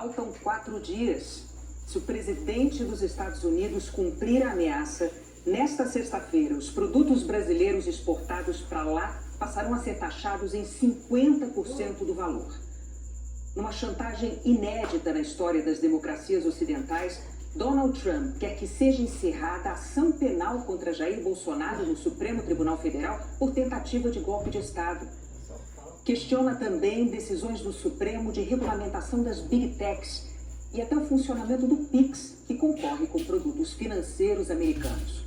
Faltam 4 dias. Se o presidente dos Estados Unidos cumprir a ameaça, nesta sexta-feira, os produtos brasileiros exportados para lá passarão a ser taxados em 50% do valor. Numa chantagem inédita na história das democracias ocidentais, Donald Trump quer que seja encerrada a ação penal contra Jair Bolsonaro no Supremo Tribunal Federal por tentativa de golpe de Estado. Questiona também decisões do Supremo de regulamentação das Big Techs e até o funcionamento do PIX, que concorre com produtos financeiros americanos.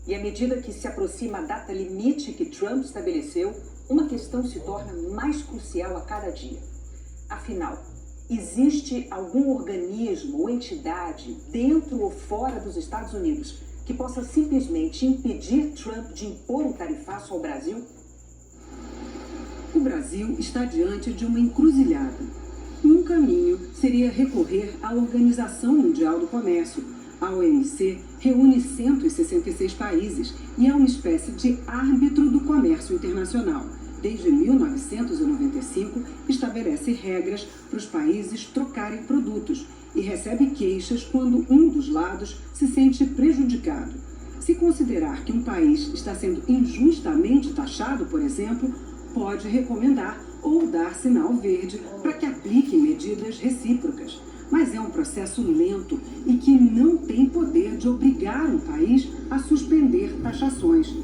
E à medida que se aproxima a data limite que Trump estabeleceu, uma questão se torna mais crucial a cada dia. Afinal, existe algum organismo ou entidade dentro ou fora dos Estados Unidos que possa simplesmente impedir Trump de impor um tarifaço ao Brasil? O Brasil está diante de uma encruzilhada. Um caminho seria recorrer à Organização Mundial do Comércio. A OMC reúne 166 países e é uma espécie de árbitro do comércio internacional. Desde 1995, estabelece regras para os países trocarem produtos e recebe queixas quando um dos lados se sente prejudicado. Se considerar que um país está sendo injustamente taxado, por exemplo, pode recomendar ou dar sinal verde para que aplique medidas recíprocas. Mas é um processo lento e que não tem poder de obrigar um país a suspender taxações.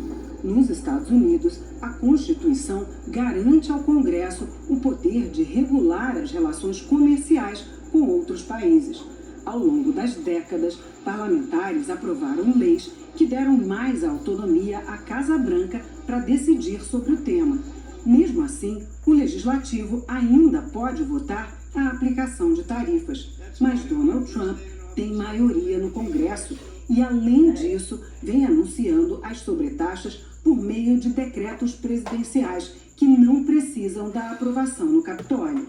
Nos Estados Unidos, a Constituição garante ao Congresso o poder de regular as relações comerciais com outros países. Ao longo das décadas, parlamentares aprovaram leis que deram mais autonomia à Casa Branca para decidir sobre o tema. Mesmo assim, o Legislativo ainda pode votar a aplicação de tarifas. Mas Donald Trump tem maioria no Congresso e, além disso, vem anunciando as sobretaxas por meio de decretos presidenciais que não precisam da aprovação no Capitólio.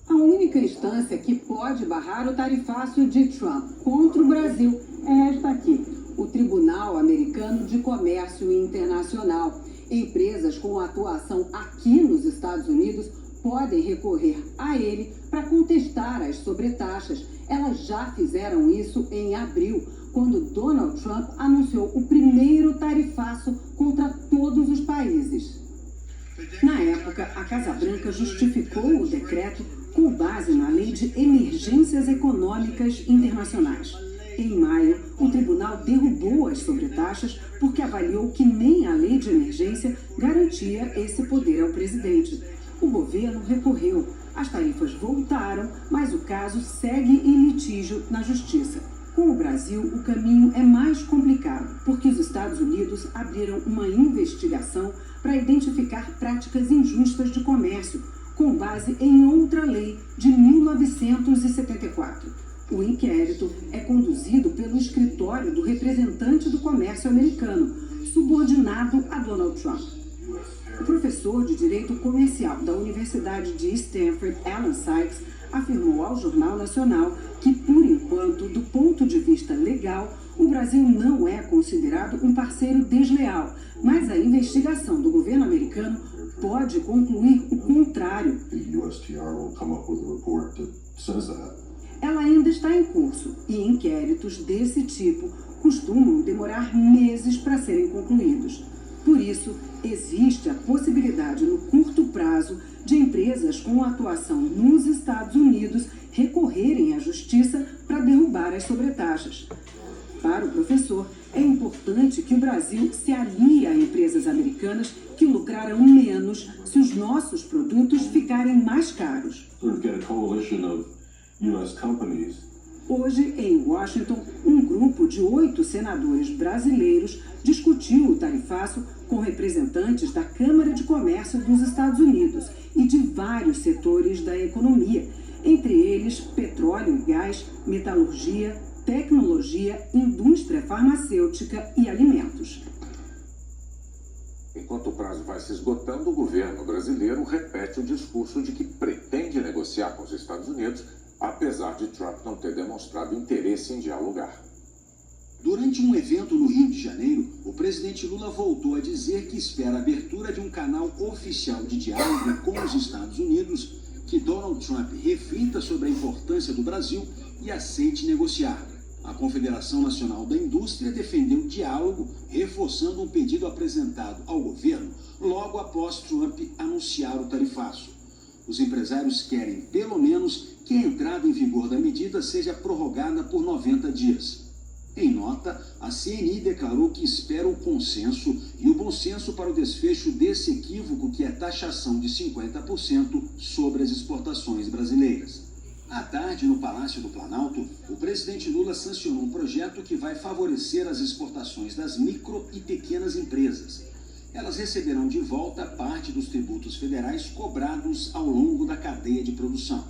A única instância que pode barrar o tarifaço de Trump contra o Brasil é esta aqui, o Tribunal Americano de Comércio Internacional. Empresas com atuação aqui nos Estados Unidos podem recorrer a ele para contestar as sobretaxas. Elas já fizeram isso em abril, quando Donald Trump anunciou o primeiro tarifaço contra todos os países. Na época, a Casa Branca justificou o decreto com base na Lei de Emergências Econômicas Internacionais. Em maio, o tribunal derrubou as sobretaxas porque avaliou que nem a lei de emergência garantia esse poder ao presidente. O governo recorreu. As tarifas voltaram, mas o caso segue em litígio na Justiça. Com o Brasil, o caminho é mais complicado, porque os Estados Unidos abriram uma investigação para identificar práticas injustas de comércio, com base em outra lei de 1974. O inquérito é conduzido pelo escritório do representante do comércio americano, subordinado a Donald Trump. O professor de Direito Comercial da Universidade de Stanford, Alan Sykes, afirmou ao Jornal Nacional que, por enquanto, do ponto de vista legal, o Brasil não é considerado um parceiro desleal, mas a investigação do governo americano pode concluir o contrário. Ela ainda está em curso e inquéritos desse tipo costumam demorar meses para serem concluídos. Por isso, existe a possibilidade no curto prazo de empresas com atuação nos Estados Unidos recorrerem à justiça para derrubar as sobretaxas. Para o professor, é importante que o Brasil se alie a empresas americanas que lucrarão menos se os nossos produtos ficarem mais caros. Hoje, em Washington, um grupo de 8 senadores brasileiros discutiu o tarifaço com representantes da Câmara de Comércio dos Estados Unidos e de vários setores da economia, entre eles petróleo e gás, metalurgia, tecnologia, indústria farmacêutica e alimentos. Enquanto o prazo vai se esgotando, o governo brasileiro repete o discurso de que pretende negociar com os Estados Unidos, apesar de Trump não ter demonstrado interesse em dialogar. Durante um evento no Rio de Janeiro, o presidente Lula voltou a dizer que espera a abertura de um canal oficial de diálogo com os Estados Unidos, que que Donald Trump reflita sobre a importância do Brasil e aceite negociar. A Confederação Nacional da Indústria defendeu o diálogo, reforçando um pedido apresentado ao governo logo após Trump anunciar o tarifaço. Os empresários querem, pelo menos, que a entrada em vigor da medida seja prorrogada por 90 dias. Em nota, a CNI declarou que espera o consenso e o bom senso para o desfecho desse equívoco que é taxação de 50% sobre as exportações brasileiras. À tarde, no Palácio do Planalto, o presidente Lula sancionou um projeto que vai favorecer as exportações das micro e pequenas empresas. Elas receberão de volta parte dos tributos federais cobrados ao longo da cadeia de produção.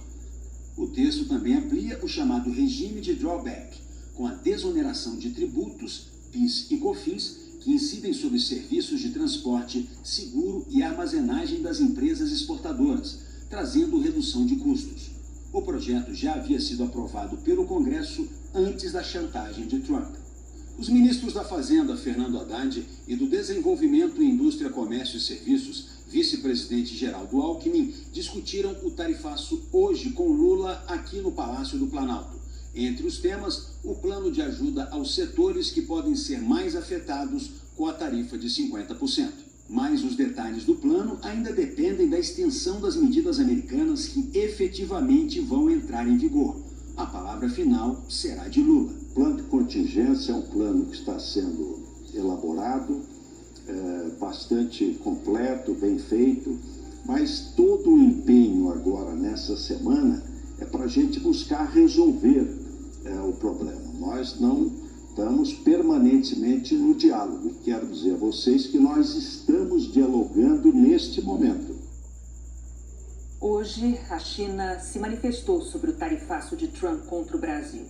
O texto também amplia o chamado regime de drawback, com a desoneração de tributos, PIS e COFINS, que incidem sobre serviços de transporte, seguro e armazenagem das empresas exportadoras, trazendo redução de custos. O projeto já havia sido aprovado pelo Congresso antes da chantagem de Trump. Os ministros da Fazenda, Fernando Haddad, e do Desenvolvimento, Indústria, Comércio e Serviços, vice-presidente Geraldo Alckmin, discutiram o tarifaço hoje com Lula aqui no Palácio do Planalto. Entre os temas, o plano de ajuda aos setores que podem ser mais afetados com a tarifa de 50%. Mas os detalhes do plano ainda dependem da extensão das medidas americanas que efetivamente vão entrar em vigor. A palavra final será de Lula. O plano de contingência é um plano que está sendo elaborado, bastante completo, bem feito, mas todo o empenho agora nessa semana é para a gente buscar resolver o problema. Nós não estamos permanentemente no diálogo. Quero dizer a vocês que nós estamos dialogando neste momento. Hoje, a China se manifestou sobre o tarifaço de Trump contra o Brasil.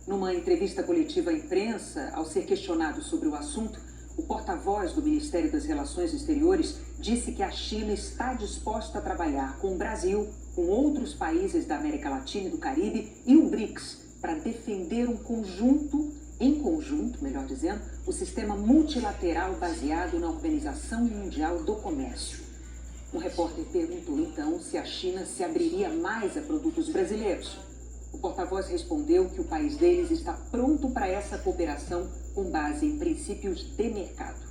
Numa entrevista coletiva à imprensa, ao ser questionado sobre o assunto, o porta-voz do Ministério das Relações Exteriores disse que a China está disposta a trabalhar com o Brasil, com outros países da América Latina e do Caribe e o BRICS para defender em conjunto, o sistema multilateral baseado na Organização Mundial do Comércio. Um repórter perguntou então se a China se abriria mais a produtos brasileiros. O porta-voz respondeu que o país deles está pronto para essa cooperação com base em princípios de mercado.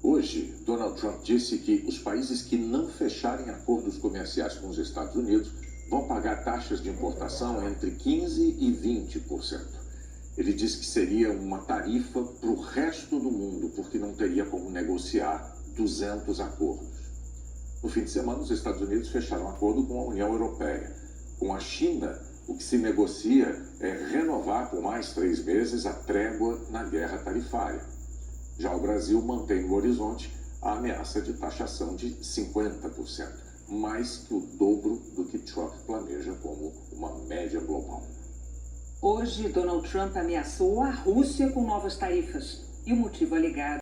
Hoje, Donald Trump disse que os países que não fecharem acordos comerciais com os Estados Unidos vão pagar taxas de importação entre 15% e 20%. Ele disse que seria uma tarifa para o resto do mundo, porque não teria como negociar 200 acordos. No fim de semana, os Estados Unidos fecharam um acordo com a União Europeia. Com a China, o que se negocia é renovar por mais 3 meses a trégua na guerra tarifária. Já o Brasil mantém no horizonte a ameaça de taxação de 50%, mais que o dobro do que Trump planeja como uma média global. Hoje, Donald Trump ameaçou a Rússia com novas tarifas e o motivo alegado